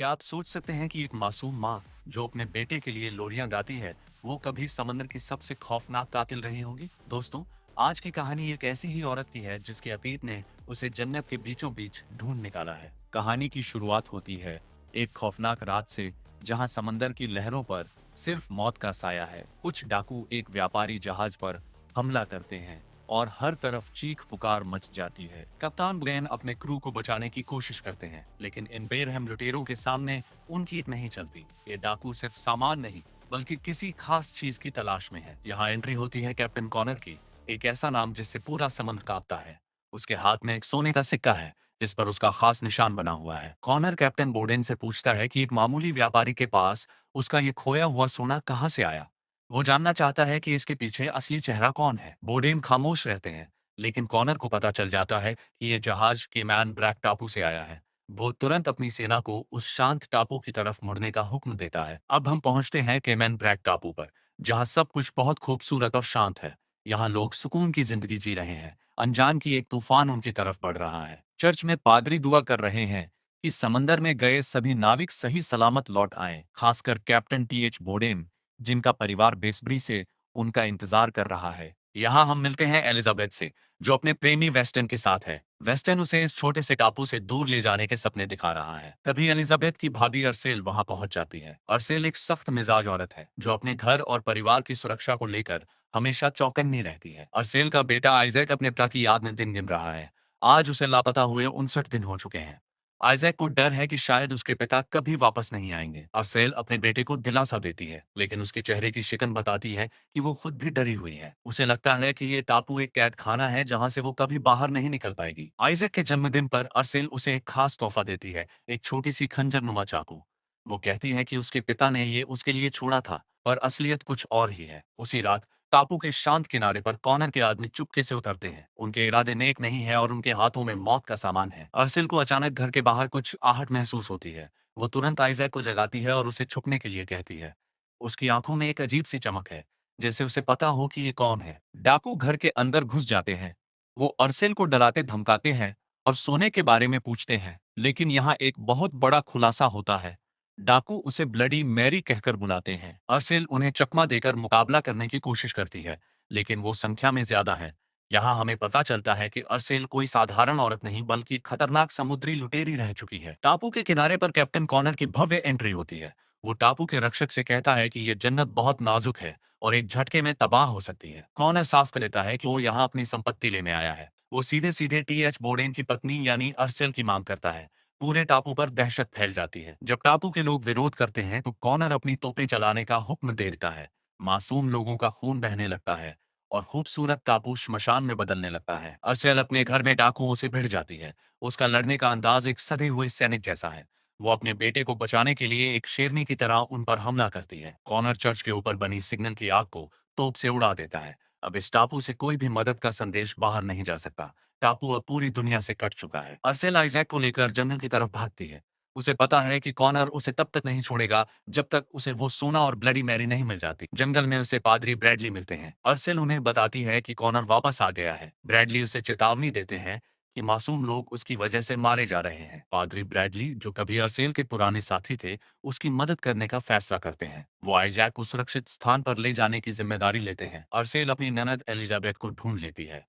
क्या आप सोच सकते हैं कि एक मासूम माँ जो अपने बेटे के लिए लोरियां गाती है, वो कभी समंदर की सबसे खौफनाक कातिल रही होगी? दोस्तों, आज की कहानी एक ऐसी ही औरत की है जिसके अतीत ने उसे जन्नत के बीचों बीच ढूंढ निकाला है। कहानी की शुरुआत होती है एक खौफनाक रात से, जहां समंदर की लहरों पर सिर्फ मौत का साया है। कुछ डाकू एक व्यापारी जहाज पर हमला करते हैं और हर तरफ चीख पुकार मच जाती है। कप्तान ब्लेन अपने क्रू को बचाने की कोशिश करते हैं, लेकिन इन बेरहम लुटेरों के सामने उनकी नहीं चलती। ये डाकू सिर्फ सामान नहीं, बल्कि किसी खास चीज की तलाश में है। यहाँ एंट्री होती है कैप्टन कॉनर की, एक ऐसा नाम जिससे पूरा समुद्र कांपता है। उसके हाथ में एक सोने का सिक्का है जिस पर उसका खास निशान बना हुआ है। कॉनर कैप्टन बोडेन से पूछता है कि एक मामूली व्यापारी के पास उसका ये खोया हुआ सोना कहाँ से आया। वो जानना चाहता है कि इसके पीछे असली चेहरा कौन है। बोडेन खामोश रहते हैं, लेकिन कॉनर को पता चल जाता है कि ये जहाज केमैन ब्रैक टापू से आया है। वो तुरंत अपनी सेना को उस शांत टापू की तरफ मुड़ने का हुक्म देता है। अब हम पहुंचते हैं केमैन ब्रैक टापू पर, जहां सब कुछ बहुत खूबसूरत और शांत है। यहाँ लोग सुकून की जिंदगी जी रहे हैं, अनजान की एक तूफान उनकी तरफ बढ़ रहा है। चर्च में पादरी दुआ कर रहे हैं कि समंदर में गए सभी नाविक सही सलामत लौट आएं, खासकर कैप्टन टीएच बोडेन, जिनका परिवार बेसब्री से उनका इंतजार कर रहा है। यहाँ हम मिलते हैं एलिजाबेथ से, जो अपने प्रेमी वेस्टन के साथ है। वेस्टन उसे इस छोटे से टापू से दूर ले जाने के सपने दिखा रहा है। तभी एलिजाबेथ की भाभी अरसेल वहां पहुंच जाती है। अरसेल एक सख्त मिजाज औरत है जो अपने घर और परिवार की सुरक्षा को लेकर हमेशा चौकन्नी रहती है। अरसेल का बेटा आइजैक अपने पिता की याद में दिन गिन रहा है। आज उसे लापता हुए 59 दिन हो चुके हैं। आइजैक को डर है कि शायद उसके पिता कभी वापस नहीं आएंगे। अरसेल अपने बेटे को दिलासा देती है, लेकिन उसके चेहरे की शिकन बताती है कि वो खुद भी डरी हुई है। उसे लगता है कि ये टापू एक कैद खाना है जहां से वो कभी बाहर नहीं निकल पाएगी। आइजैक के जन्मदिन पर अरसेल उसे एक खास तोहफा देती है, एक छोटी सी खंजर नुमा चाकू। वो कहती है कि उसके पिता ने ये उसके लिए छोड़ा था, पर असलियत कुछ और ही है। उसी रात टापू के शांत किनारे पर कॉनर के आदमी चुपके से उतरते हैं। उनके इरादे नेक नहीं है और उनके हाथों में मौत का सामान है। अरसेल को अचानक घर के बाहर कुछ आहट महसूस होती है। वो तुरंत आइजैक को जगाती है और उसे छुपने के लिए कहती है। उसकी आंखों में एक अजीब सी चमक है, जैसे उसे पता हो कि ये कौन है। डाकू घर के अंदर घुस जाते हैं। वो अरसेल को डराते धमकाते हैं और सोने के बारे में पूछते हैं, लेकिन यहाँ एक बहुत बड़ा खुलासा होता है। डाकू उसे ब्लडी मैरी कहकर बुलाते हैं। अरसेल उन्हें चकमा देकर मुकाबला करने की कोशिश करती है, लेकिन वो संख्या में ज्यादा है। यहाँ हमें पता चलता है कि अरसेल कोई साधारण औरत नहीं, बल्कि खतरनाक समुद्री लुटेरी रह चुकी है। टापू के किनारे पर कैप्टन कॉनर की भव्य एंट्री होती है। वो टापू के रक्षक से कहता है कि ये जन्नत बहुत नाजुक है और एक झटके में तबाह हो सकती है। कॉनर साफ कर देता है कि वो यहाँ अपनी संपत्ति लेने आया है। वो सीधे सीधे टीएच बोर्डेन की पत्नी यानी अरसेल की मांग करता है। पूरे टापू पर दहशत फैल जाती है। जब टापू के लोग विरोध करते हैं तो कॉनर अपनी तोपें चलाने का हुक्म दे देता है। मासूम लोगों का खून बहने लगता है और खूबसूरत टापू श्मशान में बदलने लगता है। अरसेल अपने घर में डाकुओं से भिड़ जाती है। उसका लड़ने का अंदाज एक सधे हुए सैनिक जैसा है। वो अपने बेटे को बचाने के लिए एक शेरनी की तरह उन पर हमला करती है। कॉनर चर्च के ऊपर बनी सिग्नल की आग को तोप से उड़ा देता है। अब इस टापू से कोई भी मदद का संदेश बाहर नहीं जा सकता। टापू अब पूरी दुनिया से कट चुका है। अरसेल आइजैक को लेकर जंगल की तरफ भागती है। उसे पता है कि कॉनर उसे तब तक नहीं छोड़ेगा जब तक उसे वो सोना और ब्लडी मैरी नहीं मिल जाती। जंगल में उसे पादरी ब्रैडली मिलते हैं। अरसेल उन्हें बताती है कि कॉनर वापस आ गया है। ब्रैडली उसे चेतावनी देते हैं कि मासूम लोग उसकी वजह से मारे जा रहे हैं। पादरी ब्रैडली, जो कभी अरसेल के पुराने साथी थे, उसकी मदद करने का फैसला करते हैं। वो आइजैक को सुरक्षित स्थान पर ले जाने की जिम्मेदारी लेते हैं। अरसेल अपनी ननद एलिजाबेथ को ढूंढ लेती है,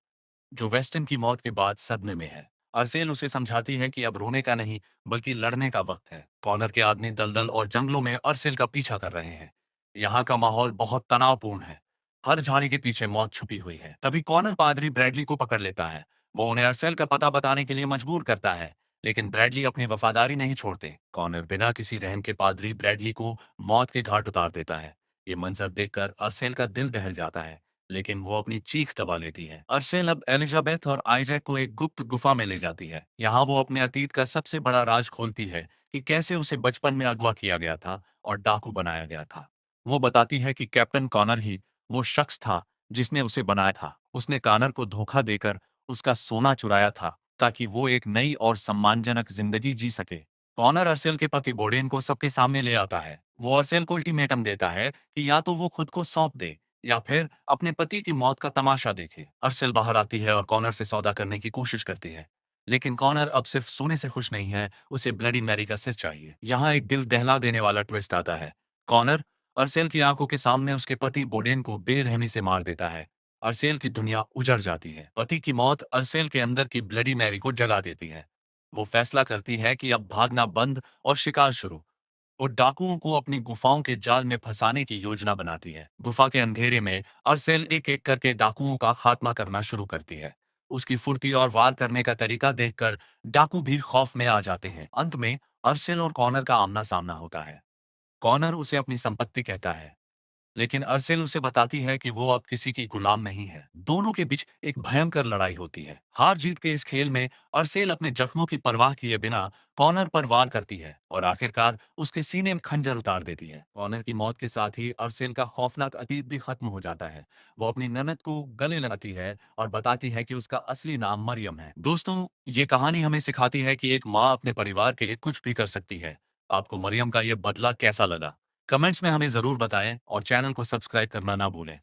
जो वेस्टन की मौत के बाद सदमे में है। अरसेल उसे समझाती है कि अब रोने का नहीं, बल्कि लड़ने का वक्त है। कॉनर के आदमी दलदल और जंगलों में अरसेल का पीछा कर रहे हैं। यहाँ का माहौल बहुत तनावपूर्ण है। हर झाड़ी के पीछे मौत छुपी हुई है। तभी कॉनर पादरी ब्रैडली को पकड़ लेता है। वो उन्हें अरसेल का पता बताने के लिए मजबूर करता है, लेकिन ब्रैडली अपनी वफादारी नहीं छोड़ते। कॉनर बिना किसी रहम के पादरी ब्रैडली को मौत के घाट उतार देता है। ये मंजर देखकर अरसेल का दिल दहल जाता है, लेकिन वो अपनी चीख दबा लेती है। अरसेल अब एलिजाबेथ और आइजैक को एक गुप्त गुफा में ले जाती है। यहाँ वो अपने अतीत का सबसे बड़ा राज खोलती है कि कैसे उसे बचपन में अगवा किया गया था और डाकू बनाया गया था। वो बताती है कि कैप्टन कॉनर ही वो शख्स था जिसने उसे बनाया था। उसने कॉनर को धोखा देकर उसका सोना चुराया था, ताकि वो एक नई और सम्मानजनक जिंदगी जी सके। कॉनर अरसेल के पति बोडेन को सबके सामने ले आता है। वो अरसेल को अल्टीमेटम देता है कि या तो वो खुद को सौंप दे या फिर अपने पति की मौत का तमाशा देखे। अरसेल बाहर आती है और कॉनर से सौदा करने की कोशिश करती है। लेकिन कॉनर अब सिर्फ सोने से खुश नहीं है, उसे ब्लडी मैरी का सिर चाहिए। यहाँ एक दिल दहला देने वाला ट्विस्ट आता है। कॉनर अरसेल की आंखों के सामने उसके पति बोडेन को बेरहमी से मार देता है। अरसेल की दुनिया उजड़ जाती है। पति की मौत अरसेल के अंदर की ब्लडी मैरी को जगा देती है। वो फैसला करती है कि अब भागना बंद और शिकार शुरू। वो डाकुओं को अपनी गुफाओं के जाल में फंसाने की योजना बनाती है। गुफा के अंधेरे में अरसेल एक एक करके डाकुओं का खात्मा करना शुरू करती है। उसकी फुर्ती और वार करने का तरीका देखकर डाकू भी खौफ में आ जाते हैं। अंत में अरसेल और कॉनर का आमना सामना होता है। कॉनर उसे अपनी संपत्ति कहता है, लेकिन अरसेल उसे बताती है कि वो अब किसी की गुलाम नहीं है। दोनों के बीच एक भयंकर लड़ाई होती है। हार जीत के इस खेल में अरसेल अपने जख्मों की परवाह किए बिना कॉनर पर वार करती है और आखिरकार उसके सीने में खंजर उतार देती है। कॉनर की मौत के साथ ही अरसेल का खौफनाक अतीत भी खत्म हो जाता है। वो अपनी ननद को गले लगाती है और बताती है कि उसका असली नाम मरियम है। दोस्तों, ये कहानी हमें सिखाती है कि एक माँ अपने परिवार के लिए कुछ भी कर सकती है। आपको मरियम का ये बदला कैसा लगा? कमेंट्स में हमें ज़रूर बताएं और चैनल को सब्सक्राइब करना ना भूलें।